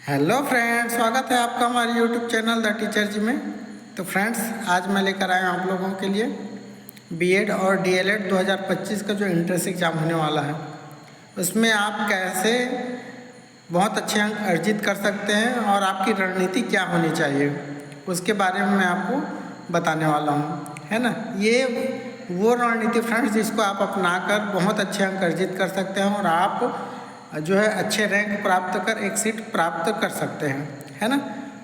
Hello friends, स्वागत है आपका हमारे यूट्यूब चैनल द टीचर जी में। तो फ्रेंड्स, आज मैं लेकर आया हूँ आप लोगों के लिए बीएड और डीएलएड 2025 का जो एंट्रेंस एग्ज़ाम होने वाला है, उसमें आप कैसे बहुत अच्छे अंक अर्जित कर सकते हैं और आपकी रणनीति क्या होनी चाहिए, उसके बारे में मैं आपको बताने वाला हूँ, है ना। ये वो रणनीति फ्रेंड्स जिसको आप अपनाकर बहुत अच्छे अंक अर्जित कर सकते हैं और आप जो है अच्छे रैंक प्राप्त कर एक सीट प्राप्त कर सकते हैं, है ना।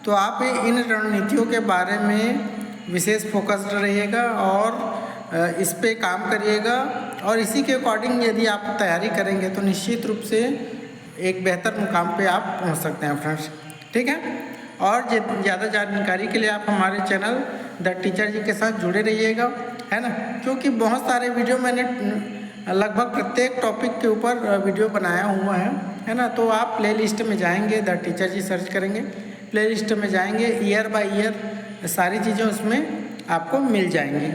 तो आप इन रणनीतियों के बारे में विशेष फोकस्ड रहिएगा और इस पे काम करिएगा और इसी के अकॉर्डिंग यदि आप तैयारी करेंगे तो निश्चित रूप से एक बेहतर मुकाम पे आप पहुंच सकते हैं फ्रेंड्स, ठीक है। और ज़्यादा जानकारी के लिए आप हमारे चैनल द टीचर जी के साथ जुड़े रहिएगा, है ना, क्योंकि बहुत सारे वीडियो मैंने लगभग प्रत्येक टॉपिक के ऊपर वीडियो बनाया हुआ है ना। तो आप प्लेलिस्ट में जाएंगे, द टीचर जी सर्च करेंगे, प्लेलिस्ट में जाएंगे, ईयर बाय ईयर सारी चीज़ें उसमें आपको मिल जाएंगी,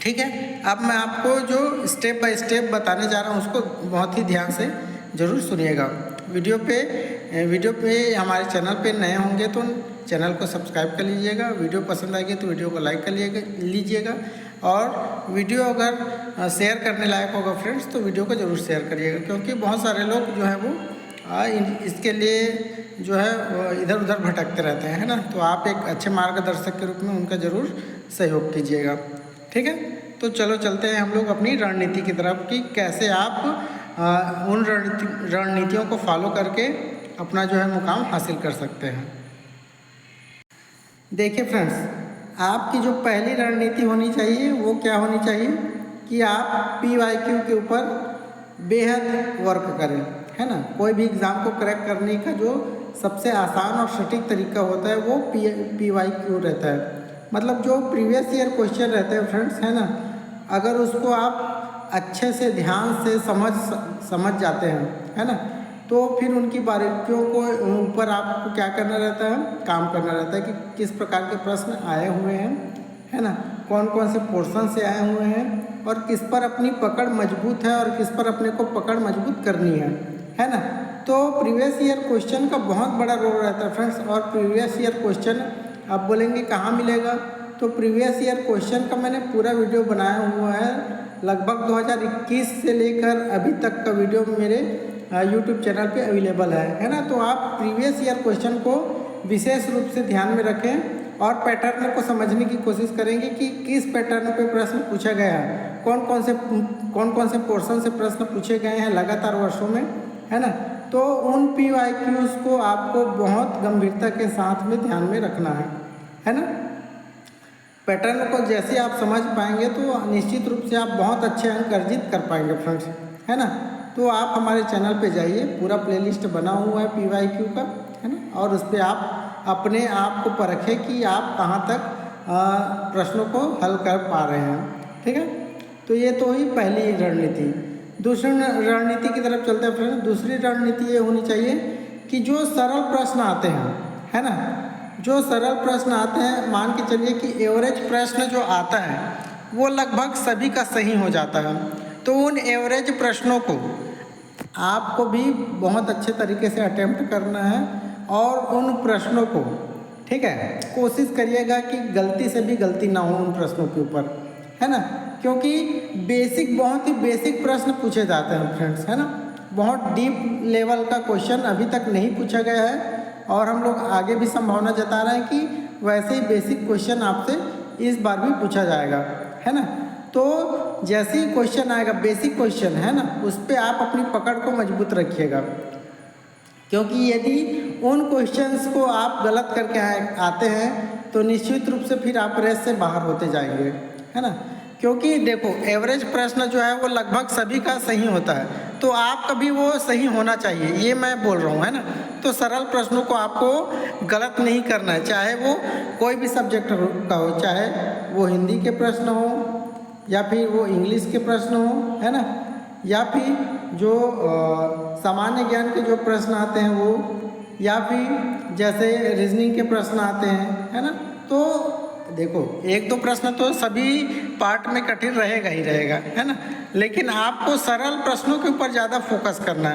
ठीक है। अब मैं आपको जो स्टेप बाय स्टेप बताने जा रहा हूँ उसको बहुत ही ध्यान से ज़रूर सुनिएगा। वीडियो पे हमारे चैनल पे नए होंगे तो चैनल को सब्सक्राइब कर लीजिएगा, वीडियो पसंद आएगी तो वीडियो को लाइक कर लीजिएगा और वीडियो अगर शेयर करने लायक होगा फ्रेंड्स तो वीडियो को ज़रूर शेयर करिएगा, क्योंकि बहुत सारे लोग जो है वो इसके लिए जो है इधर उधर भटकते रहते हैं, है ना। तो आप एक अच्छे मार्गदर्शक के रूप में उनका ज़रूर सहयोग कीजिएगा, ठीक है। तो चलो चलते हैं हम लोग अपनी रणनीति की तरफ कि कैसे आप उन रणनीतियों को फॉलो करके अपना जो है मुकाम हासिल कर सकते हैं। देखिए फ्रेंड्स, आपकी जो पहली रणनीति होनी चाहिए वो क्या होनी चाहिए कि आप PYQ के ऊपर बेहद वर्क करें, है ना। कोई भी एग्ज़ाम को क्रैक करने का जो सबसे आसान और सटीक तरीका होता है वो PYQ रहता है। मतलब जो प्रीवियस ईयर क्वेश्चन रहते हैं फ्रेंड्स, है ना, अगर उसको आप अच्छे से ध्यान से समझ जाते हैं, है ना, तो फिर उनकी बारीकियों को ऊपर आपको क्या करना रहता है, काम करना रहता है कि किस प्रकार के प्रश्न आए हुए हैं, है ना, कौन कौन से पोर्शन से आए हुए हैं और किस पर अपनी पकड़ मजबूत है और किस पर अपने को पकड़ मजबूत करनी है ना। तो प्रीवियस ईयर क्वेश्चन का बहुत बड़ा रोल रहता है फ्रेंड्स। और प्रीवियस ईयर क्वेश्चन आप बोलेंगे कहाँ मिलेगा, तो प्रीवियस ईयर क्वेश्चन का मैंने पूरा वीडियो बनाया हुआ है, लगभग 2021 से लेकर अभी तक का वीडियो मेरे यूट्यूब चैनल पे अवेलेबल है ना। तो आप प्रीवियस ईयर क्वेश्चन को विशेष रूप से ध्यान में रखें और पैटर्न को समझने की कोशिश करेंगे कि किस पैटर्न पे प्रश्न पूछा गया है, कौन कौन से पोर्शन से प्रश्न पूछे गए हैं लगातार वर्षों में, है ना। तो उन PYQs को आपको बहुत गंभीरता के साथ में ध्यान में रखना है ना। पैटर्न को जैसे आप समझ पाएंगे तो निश्चित रूप से आप बहुत अच्छे अंक अर्जित कर पाएंगे फ्रेंड्स, है ना। तो आप हमारे चैनल पे जाइए, पूरा प्लेलिस्ट बना हुआ है PYQ का, है ना, और उस पर आप अपने आप को परखें कि आप कहाँ तक प्रश्नों को हल कर पा रहे हैं, ठीक है। तो ये तो ही पहली रणनीति। दूसरी रणनीति की तरफ चलते हैं फ्रेंड्स। दूसरी रणनीति ये होनी चाहिए कि जो सरल प्रश्न आते हैं, है ना, जो सरल प्रश्न आते हैं, मान के चलिए कि एवरेज प्रश्न जो आता है वो लगभग सभी का सही हो जाता है, तो उन एवरेज प्रश्नों को आपको भी बहुत अच्छे तरीके से अटेम्प्ट करना है और उन प्रश्नों को, ठीक है, कोशिश करिएगा कि गलती से भी गलती ना हो उन प्रश्नों के ऊपर, है ना, क्योंकि बहुत ही बेसिक प्रश्न पूछे जाते हैं फ्रेंड्स, है ना। बहुत डीप लेवल का क्वेश्चन अभी तक नहीं पूछा गया है और हम लोग आगे भी संभावना जता रहे हैं कि वैसे ही बेसिक क्वेश्चन आपसे इस बार भी पूछा जाएगा, है ना। तो जैसे ही क्वेश्चन आएगा, बेसिक क्वेश्चन है ना, उस पर आप अपनी पकड़ को मजबूत रखिएगा, क्योंकि यदि उन क्वेश्चंस को आप गलत करके आते हैं तो निश्चित रूप से फिर आप रेस से बाहर होते जाएंगे, है ना। क्योंकि देखो, एवरेज प्रश्न जो है वो लगभग सभी का सही होता है, तो आपका भी वो सही होना चाहिए, ये मैं बोल रहा हूँ, है ना। तो सरल प्रश्नों को आपको गलत नहीं करना है, चाहे वो कोई भी सब्जेक्ट का हो, चाहे वो हिंदी के प्रश्न हो या फिर वो इंग्लिश के प्रश्न हो, है ना, या फिर जो सामान्य ज्ञान के जो प्रश्न आते हैं वो, या फिर जैसे रीजनिंग के प्रश्न आते हैं, है ना। तो देखो, एक दो प्रश्न तो सभी पार्ट में कठिन रहेगा ही रहेगा, है ना, लेकिन आपको सरल प्रश्नों के ऊपर ज़्यादा फोकस करना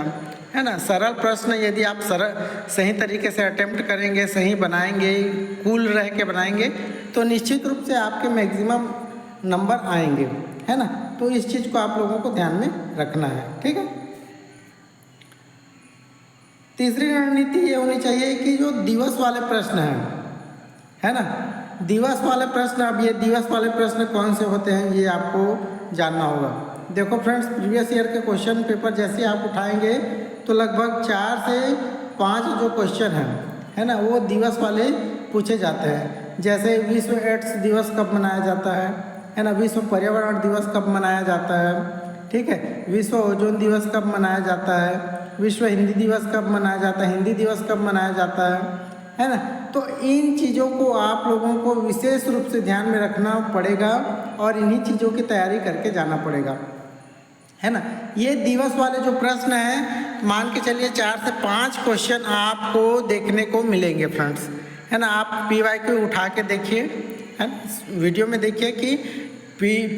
है ना। सरल प्रश्न यदि आप सही तरीके से अटेम्प्ट करेंगे, सही बनाएंगे, कूल रह के बनाएंगे, तो निश्चित रूप से आपके मैक्सिमम नंबर आएंगे, है ना। तो इस चीज़ को आप लोगों को ध्यान में रखना है, ठीक है। तीसरी रणनीति ये होनी चाहिए कि जो दिवस वाले प्रश्न हैं, है ना, दिवस वाले प्रश्न, अब ये दिवस वाले प्रश्न कौन से होते हैं ये आपको जानना होगा। देखो फ्रेंड्स, प्रीवियस ईयर के क्वेश्चन पेपर जैसे आप उठाएंगे तो लगभग 4 से 5 जो क्वेश्चन हैं, है ना, वो दिवस वाले पूछे जाते हैं। जैसे विश्व एड्स दिवस कब मनाया जाता है ना, विश्व पर्यावरण दिवस कब मनाया जाता है, ठीक है, विश्व ओजोन दिवस कब मनाया जाता है, विश्व हिंदी दिवस कब मनाया जाता है, हिंदी दिवस कब मनाया जाता है ना। तो इन चीज़ों को आप लोगों को विशेष रूप से ध्यान में रखना पड़ेगा और इन्हीं चीज़ों की तैयारी करके जाना पड़ेगा, है ना। ये दिवस वाले जो प्रश्न हैं, मान के चलिए 4 से 5 क्वेश्चन आपको देखने को मिलेंगे फ्रेंड्स, है ना। आप PYQ उठा के देखिए, है ना, वीडियो में देखिए कि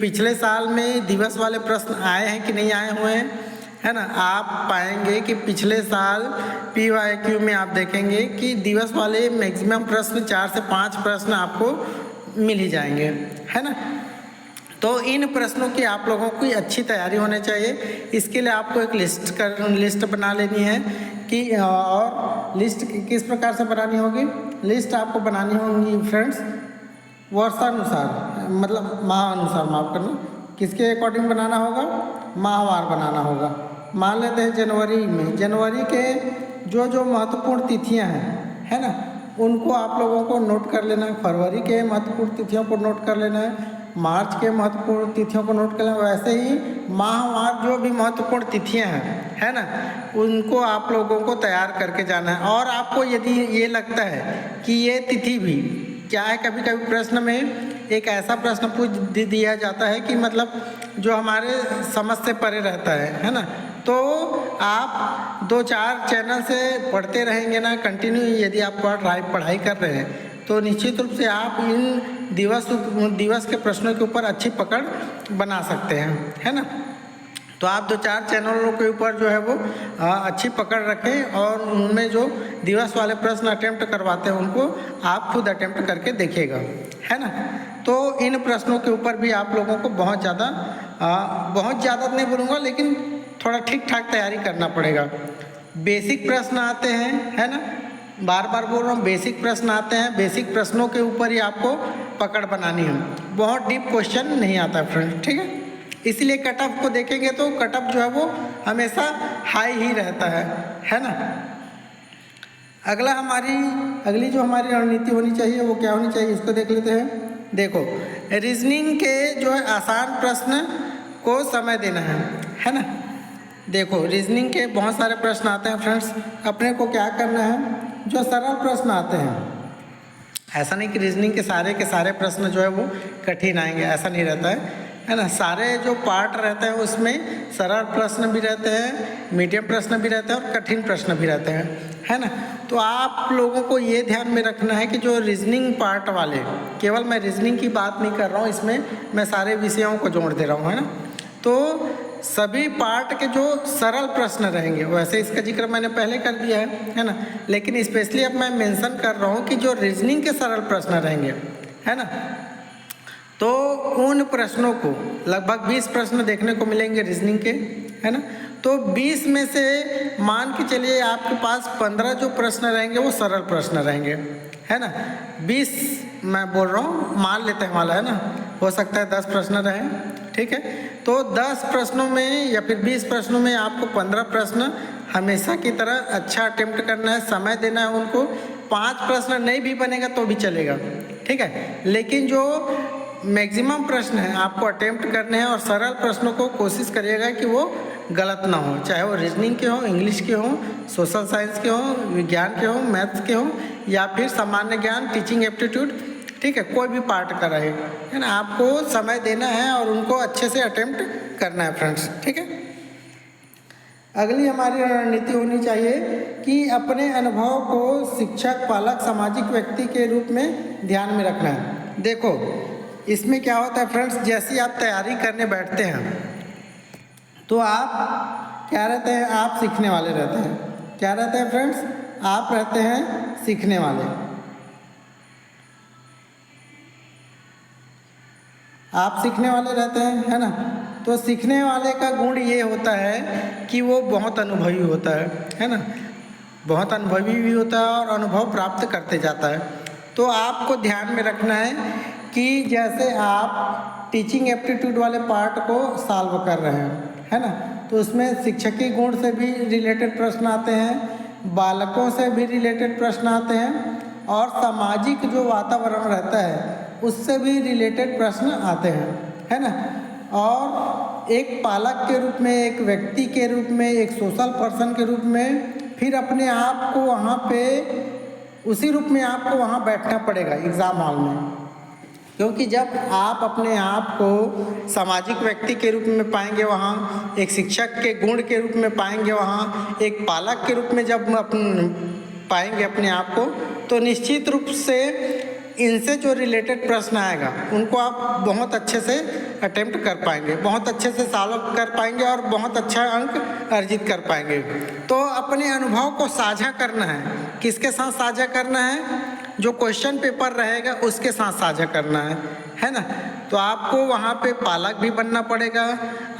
पिछले साल में दिवस वाले प्रश्न आए हैं कि नहीं आए हुए हैं, है ना। आप पाएंगे कि पिछले साल PYQ में आप देखेंगे कि दिवस वाले मैक्सिमम प्रश्न 4 से 5 प्रश्न आपको मिल ही जाएंगे, है ना। तो इन प्रश्नों की आप लोगों की अच्छी तैयारी होनी चाहिए। इसके लिए आपको एक लिस्ट बना लेनी है कि, और लिस्ट किस प्रकार से बनानी होगी, लिस्ट आपको बनानी होगी फ्रेंड्स वर्षानुसार, मतलब माह अनुसार, माफ करना, किसके अकॉर्डिंग बनाना होगा, माहवार बनाना होगा। मान लेते हैं जनवरी के जो जो महत्वपूर्ण तिथियां हैं, है ना, उनको आप लोगों को नोट कर लेना है। फरवरी के महत्वपूर्ण तिथियों को नोट कर लेना है, मार्च के महत्वपूर्ण तिथियों को नोट कर लेना। वैसे ही माहवार जो भी महत्वपूर्ण तिथियां हैं, है ना, उनको आप लोगों को तैयार करके जाना है। और आपको यदि ये लगता है कि ये तिथि भी क्या है, कभी कभी प्रश्न में एक ऐसा प्रश्न पूछ दिया जाता है कि मतलब जो हमारे समझ से परे रहता है ना। तो आप 2-4 चैनल से पढ़ते रहेंगे ना कंटिन्यू, यदि आप पढ़ाई कर रहे हैं तो निश्चित रूप से आप इन दिवस के प्रश्नों के ऊपर अच्छी पकड़ बना सकते हैं, है ना। तो आप 2-4 चैनलों के ऊपर जो है वो अच्छी पकड़ रखें और उनमें जो दिवस वाले प्रश्न अटेम्प्ट करवाते हैं उनको आप खुद अटेम्प्ट करके देखिएगा, है ना। तो इन प्रश्नों के ऊपर भी आप लोगों को बहुत ज़्यादा नहीं बोलूँगा, लेकिन थोड़ा ठीक ठाक तैयारी करना पड़ेगा। बेसिक प्रश्न आते हैं, है ना, बार बार बोल रहा हूँ, बेसिक प्रश्न आते हैं। बेसिक प्रश्नों के ऊपर ही आपको पकड़ बनानी है, बहुत डीप क्वेश्चन नहीं आता है, ठीक है। इसलिए कट ऑफ को देखेंगे तो कट ऑफ जो है वो हमेशा हाई ही रहता है ना। अगली जो हमारी रणनीति होनी चाहिए वो क्या होनी चाहिए, इसको देख लेते हैं। देखो, रीजनिंग के जो है आसान प्रश्न को समय देना है ना। देखो, रीजनिंग के बहुत सारे प्रश्न आते हैं फ्रेंड्स, अपने को क्या करना है, जो सरल प्रश्न आते हैं, ऐसा नहीं कि रीजनिंग के सारे प्रश्न जो है वो कठिन आएंगे, ऐसा नहीं रहता है ना। सारे जो पार्ट रहते हैं उसमें सरल प्रश्न भी रहते हैं, मीडियम प्रश्न भी रहते हैं और कठिन प्रश्न भी रहते हैं, है ना। तो आप लोगों को ये ध्यान में रखना है कि जो रीजनिंग पार्ट वाले, केवल मैं रीजनिंग की बात नहीं कर रहा हूँ, इसमें मैं सारे विषयों को जोड़ दे रहा हूँ, है ना। तो सभी पार्ट के जो सरल प्रश्न रहेंगे, वैसे इसका जिक्र मैंने पहले कर दिया है ना, लेकिन स्पेशली अब मैं मेंशन कर रहा हूँ कि जो रीजनिंग के सरल प्रश्न रहेंगे, है ना, तो उन प्रश्नों को लगभग 20 प्रश्न देखने को मिलेंगे रीजनिंग के, है ना। तो 20 में से मान के चलिए आपके पास 15 जो प्रश्न रहेंगे वो सरल प्रश्न रहेंगे, है ना। 20 मैं बोल रहा हूँ, मान लेते हैं वाला, है ना, हो सकता है 10 प्रश्न रहें, ठीक है। तो 10 प्रश्नों में या फिर 20 प्रश्नों में आपको 15 प्रश्न हमेशा की तरह अच्छा अटेम्प्ट करना है, समय देना है उनको। 5 प्रश्न नहीं भी बनेगा तो भी चलेगा, ठीक है, लेकिन जो मैक्सिमम प्रश्न है आपको अटेम्प्ट करने हैं और सरल प्रश्नों को कोशिश करिएगा कि वो गलत ना हो, चाहे वो रीजनिंग के हो, इंग्लिश के हो, सोशल साइंस के हो, विज्ञान के हो, मैथ्स के हो या फिर सामान्य ज्ञान, टीचिंग एप्टीट्यूड, ठीक है, कोई भी पार्ट का रहे, है ना। आपको समय देना है और उनको अच्छे से अटेम्प्ट करना है फ्रेंड्स, ठीक है। अगली हमारी रणनीति होनी चाहिए कि अपने अनुभव को शिक्षक, पालक, सामाजिक व्यक्ति के रूप में ध्यान में रखना है। देखो, इसमें क्या होता है फ्रेंड्स, जैसे आप तैयारी करने बैठते हैं तो आप क्या रहते हैं? आप सीखने वाले रहते हैं। क्या रहते हैं फ्रेंड्स? आप रहते हैं सीखने वाले। आप सीखने वाले रहते हैं, है ना। तो सीखने वाले का गुण ये होता है कि वो बहुत अनुभवी होता है ना, बहुत अनुभवी भी होता है और अनुभव प्राप्त करते जाता है। तो आपको ध्यान में रखना है कि जैसे आप टीचिंग एप्टीट्यूड वाले पार्ट को सॉल्व कर रहे हैं, है ना, तो उसमें शिक्षकी गुण से भी रिलेटेड प्रश्न आते हैं, बालकों से भी रिलेटेड प्रश्न आते हैं और सामाजिक जो वातावरण रहता है उससे भी रिलेटेड प्रश्न आते हैं, है ना। और एक पालक के रूप में, एक व्यक्ति के रूप में, एक सोशल पर्सन के रूप में फिर अपने आप को वहाँ पे उसी रूप में आपको वहाँ बैठना पड़ेगा एग्ज़ाम हॉल में, क्योंकि जब आप अपने आप को सामाजिक व्यक्ति के रूप में पाएंगे वहाँ, एक शिक्षक के गुण के रूप में पाएंगे वहाँ, एक पालक के रूप में जब पाएंगे अपने आप को, तो निश्चित रूप से इनसे जो रिलेटेड प्रश्न आएगा उनको आप बहुत अच्छे से अटेम्प्ट कर पाएंगे, बहुत अच्छे से सॉल्व कर पाएंगे और बहुत अच्छा अंक अर्जित कर पाएंगे। तो अपने अनुभव को साझा करना है। किसके साथ साझा करना है? जो क्वेश्चन पेपर रहेगा उसके साथ साझा करना है ना। तो आपको वहाँ पे पालक भी बनना पड़ेगा,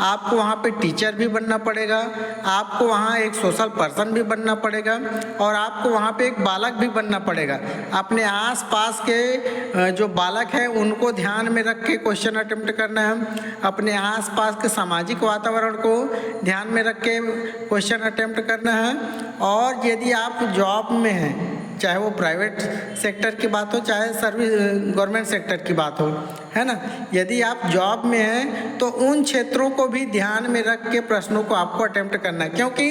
आपको वहाँ पे टीचर भी बनना पड़ेगा, आपको वहाँ एक सोशल पर्सन भी बनना पड़ेगा और आपको वहाँ पे एक बालक भी बनना पड़ेगा। अपने आसपास के जो बालक हैं उनको ध्यान में रख के क्वेश्चन अटेम्प्ट करना है, अपने आसपास के सामाजिक वातावरण को ध्यान में रख के क्वेश्चन अटेम्प्ट करना है। और यदि आप जॉब में हैं, चाहे वो प्राइवेट सेक्टर की बात हो चाहे सर्विस गवर्नमेंट सेक्टर की बात हो, है ना, यदि आप जॉब में हैं तो उन क्षेत्रों को भी ध्यान में रख के प्रश्नों को आपको अटेम्प्ट करना है, क्योंकि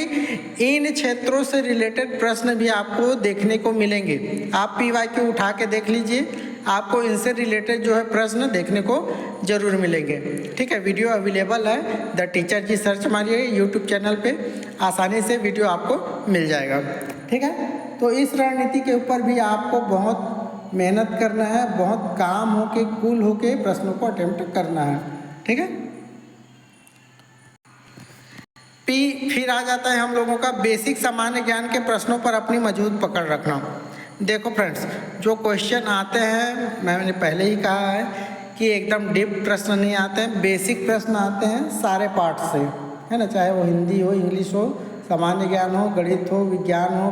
इन क्षेत्रों से रिलेटेड प्रश्न भी आपको देखने को मिलेंगे। आप PYQ उठा के देख लीजिए, आपको इनसे रिलेटेड जो है प्रश्न देखने को ज़रूर मिलेंगे। ठीक है, वीडियो अवेलेबल है, द टीचर जी सर्च मारिए यूट्यूब चैनल पे, आसानी से वीडियो आपको मिल जाएगा। ठीक है, तो इस रणनीति के ऊपर भी आपको बहुत मेहनत करना है, बहुत काम होके कूल होके प्रश्नों को अटेम्प्ट करना है। ठीक है, फिर आ जाता है हम लोगों का बेसिक सामान्य ज्ञान के प्रश्नों पर अपनी मजबूत पकड़ रखना। देखो फ्रेंड्स, जो क्वेश्चन आते हैं मैंने पहले ही कहा है कि एकदम डीप प्रश्न नहीं आते हैं, बेसिक प्रश्न आते हैं सारे पार्ट से, है ना, चाहे वो हिंदी हो, इंग्लिश हो, सामान्य ज्ञान हो, गणित हो, विज्ञान हो,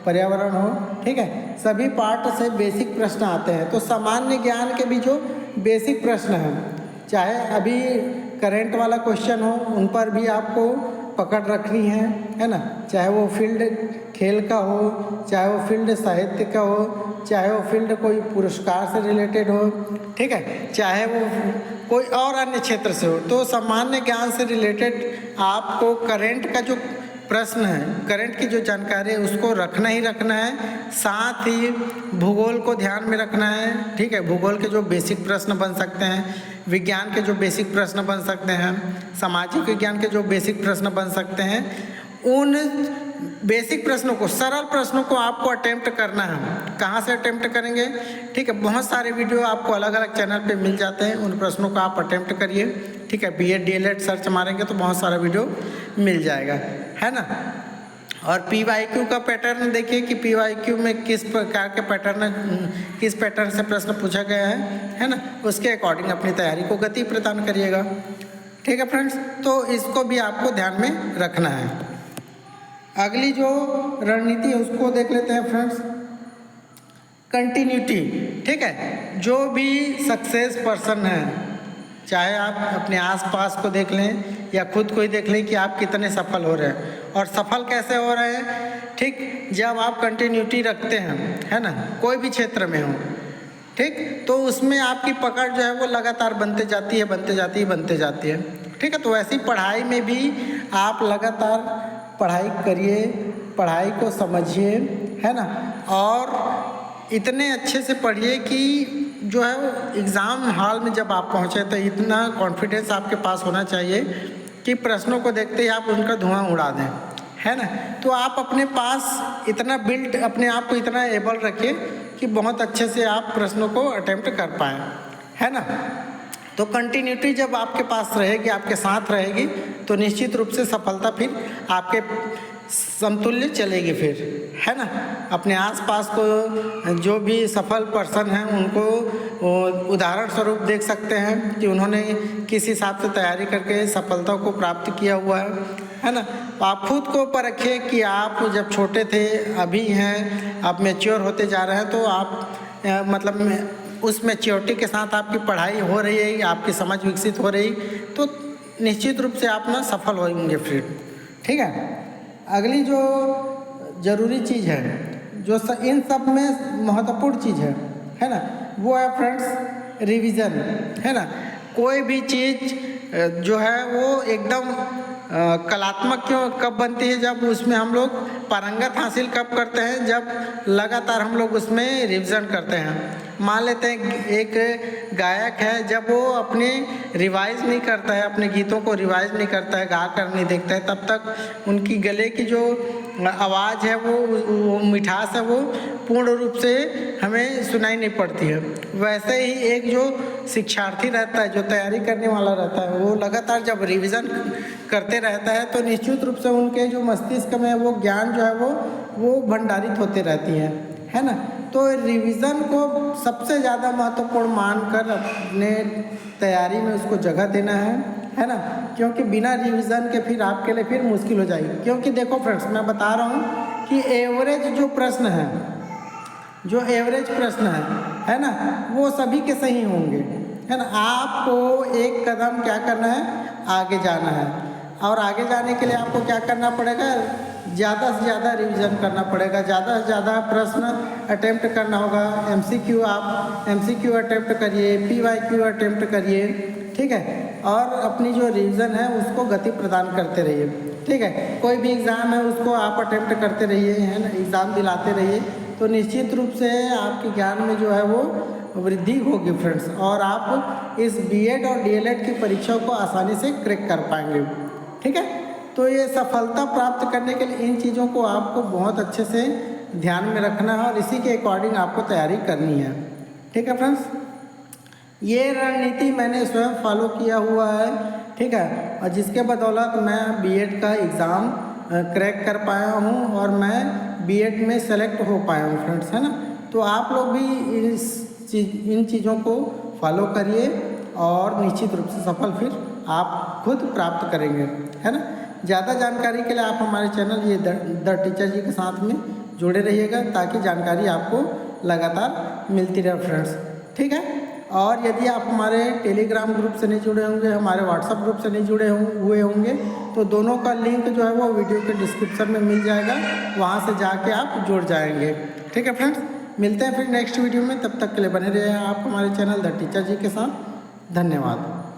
पर्यावरण हो। ठीक है, सभी पार्ट से बेसिक प्रश्न आते हैं। तो सामान्य ज्ञान के भी जो बेसिक प्रश्न हैं, चाहे अभी करंट वाला क्वेश्चन हो, उन पर भी आपको पकड़ रखनी है ना, चाहे वो फील्ड खेल का हो, चाहे वो फील्ड साहित्य का हो, चाहे वो फील्ड कोई पुरस्कार से रिलेटेड हो, ठीक है, चाहे वो कोई और अन्य क्षेत्र से हो। तो सामान्य ज्ञान से रिलेटेड आपको करंट का जो प्रश्न है, करंट की जो जानकारी है उसको रखना ही रखना है, साथ ही भूगोल को ध्यान में रखना है। ठीक है, भूगोल के जो बेसिक प्रश्न बन सकते हैं, विज्ञान के जो बेसिक प्रश्न बन सकते हैं, सामाजिक विज्ञान के जो बेसिक प्रश्न बन सकते हैं, उन बेसिक प्रश्नों को, सरल प्रश्नों को आपको अटेम्प्ट करना है। कहाँ से अटेम्प्ट करेंगे? ठीक है, बहुत सारे वीडियो आपको अलग अलग चैनल पे मिल जाते हैं, उन प्रश्नों को आप अटेम्प्ट करिए। ठीक है, BEd DLEd सर्च मारेंगे तो बहुत सारा वीडियो मिल जाएगा, है ना। और PYQ का पैटर्न देखिए कि PYQ में किस प्रकार के किस पैटर्न से प्रश्न पूछा गया है ना, उसके अकॉर्डिंग अपनी तैयारी को गति प्रदान करिएगा। ठीक है फ्रेंड्स, तो इसको भी आपको ध्यान में रखना है। अगली जो रणनीति है उसको देख लेते हैं फ्रेंड्स, कंटिन्यूटी। ठीक है, जो भी सक्सेस पर्सन है, चाहे आप अपने आसपास को देख लें या खुद को ही देख लें कि आप कितने सफल हो रहे हैं, और सफल कैसे हो रहे हैं। ठीक, जब आप कंटिन्यूटी रखते हैं, है ना, कोई भी क्षेत्र में हो, ठीक, तो उसमें आपकी पकड़ जो है वो लगातार बनते जाती है, बनते जाती है, बनते जाती है। ठीक है, तो ऐसी पढ़ाई में भी आप लगातार पढ़ाई करिए, पढ़ाई को समझिए, है ना, और इतने अच्छे से पढ़िए कि जो है वो एग्ज़ाम हॉल में जब आप पहुँचे तो इतना कॉन्फिडेंस आपके पास होना चाहिए कि प्रश्नों को देखते ही आप उनका धुआं उड़ा दें, है ना। तो आप अपने पास इतना बिल्ड, अपने आप को इतना एबल रखिए कि बहुत अच्छे से आप प्रश्नों को अटेम्प्ट कर पाएँ, है ना। तो कंटिन्यूटी जब आपके पास रहेगी, आपके साथ रहेगी, तो निश्चित रूप से सफलता फिर आपके समतुल्य चलेगी फिर, है ना। अपने आसपास को जो भी सफल पर्सन हैं उनको उदाहरण स्वरूप देख सकते हैं कि उन्होंने किस हिसाब से तैयारी करके सफलता को प्राप्त किया हुआ है ना। तो आप खुद को परखिए कि आप जब छोटे थे, अभी हैं, आप मैच्योर होते जा रहे हैं, तो आप मतलब उस मैच्योरिटी के साथ आपकी पढ़ाई हो रही है, आपकी समझ विकसित हो रही, तो निश्चित रूप से आप ना सफल होंगे फिर, ठीक है। अगली जो ज़रूरी चीज़ है, जो इन सब में महत्वपूर्ण चीज़ है ना, वो है फ्रेंड्स रिवीजन, है ना। कोई भी चीज़ जो है वो एकदम कलात्मक क्यों कब बनती है, जब उसमें हम लोग पारंगत हासिल कब करते हैं, जब लगातार हम लोग उसमें रिवीजन करते हैं। मान लेते हैं एक गायक है, जब वो अपने रिवाइज नहीं करता है, अपने गीतों को रिवाइज नहीं करता है, गा कर नहीं देखता है, तब तक उनकी गले की जो आवाज़ है वो मिठास है वो पूर्ण रूप से हमें सुनाई नहीं पड़ती है। वैसे ही एक जो शिक्षार्थी रहता है, जो तैयारी करने वाला रहता है, वो लगातार जब रिवीजन करते रहता है तो निश्चित रूप से उनके जो मस्तिष्क में वो ज्ञान जो है वो भंडारित होते रहती है ना। तो रिवीजन को सबसे ज़्यादा महत्वपूर्ण मानकर अपने तैयारी में उसको जगह देना है ना, क्योंकि बिना रिवीजन के फिर आपके लिए फिर मुश्किल हो जाएगी। क्योंकि देखो फ्रेंड्स, मैं बता रहा हूँ कि एवरेज जो प्रश्न है, जो एवरेज प्रश्न है ना, वो सभी के सही होंगे, है ना। आपको एक कदम क्या करना है, आगे जाना है, और आगे जाने के लिए आपको क्या करना पड़ेगा, ज़्यादा से ज़्यादा रिवीजन करना पड़ेगा, ज़्यादा से ज़्यादा प्रश्न अटेम्प्ट करना होगा। MCQ आप MCQ अटेम्प्ट करिए, PYQ अटेम्प्ट करिए, ठीक है। और अपनी जो रिवीजन है उसको गति प्रदान करते रहिए, ठीक है। कोई भी एग्ज़ाम है उसको आप अटेम्प्ट करते रहिए, है ना, एग्ज़ाम दिलाते रहिए, तो निश्चित रूप से आपके ज्ञान में जो है वो वृद्धि होगी फ्रेंड्स, और आप इस BEd और DLEd की परीक्षा को आसानी से क्रैक कर पाएंगे, ठीक है। तो ये सफलता प्राप्त करने के लिए इन चीज़ों को आपको बहुत अच्छे से ध्यान में रखना है और इसी के अकॉर्डिंग आपको तैयारी करनी है, ठीक है फ्रेंड्स। ये रणनीति मैंने स्वयं फॉलो किया हुआ है, ठीक है, और जिसके बदौलत मैं BEd का एग्ज़ाम क्रैक कर पाया हूँ और मैं BEd में सेलेक्ट हो पाया हूँ फ्रेंड्स, है ना। तो आप लोग भी इन चीज़ों को फॉलो करिए और निश्चित रूप से सफल फिर आप खुद प्राप्त करेंगे, है ना। ज़्यादा जानकारी के लिए आप हमारे चैनल ये द टीचर जी के साथ में जुड़े रहिएगा, ताकि जानकारी आपको लगातार मिलती रहे फ्रेंड्स, ठीक है। और यदि आप हमारे टेलीग्राम ग्रुप से नहीं जुड़े होंगे, हमारे व्हाट्सएप ग्रुप से नहीं जुड़े हुए होंगे, तो दोनों का लिंक जो है वो वीडियो के डिस्क्रिप्शन में मिल जाएगा, वहाँ से जाके आप जुड़ जाएंगे, ठीक है फ्रेंड्स। मिलते हैं फिर नेक्स्ट वीडियो में, तब तक के लिए बने रहिए आप हमारे चैनल द टीचर जी के साथ। धन्यवाद।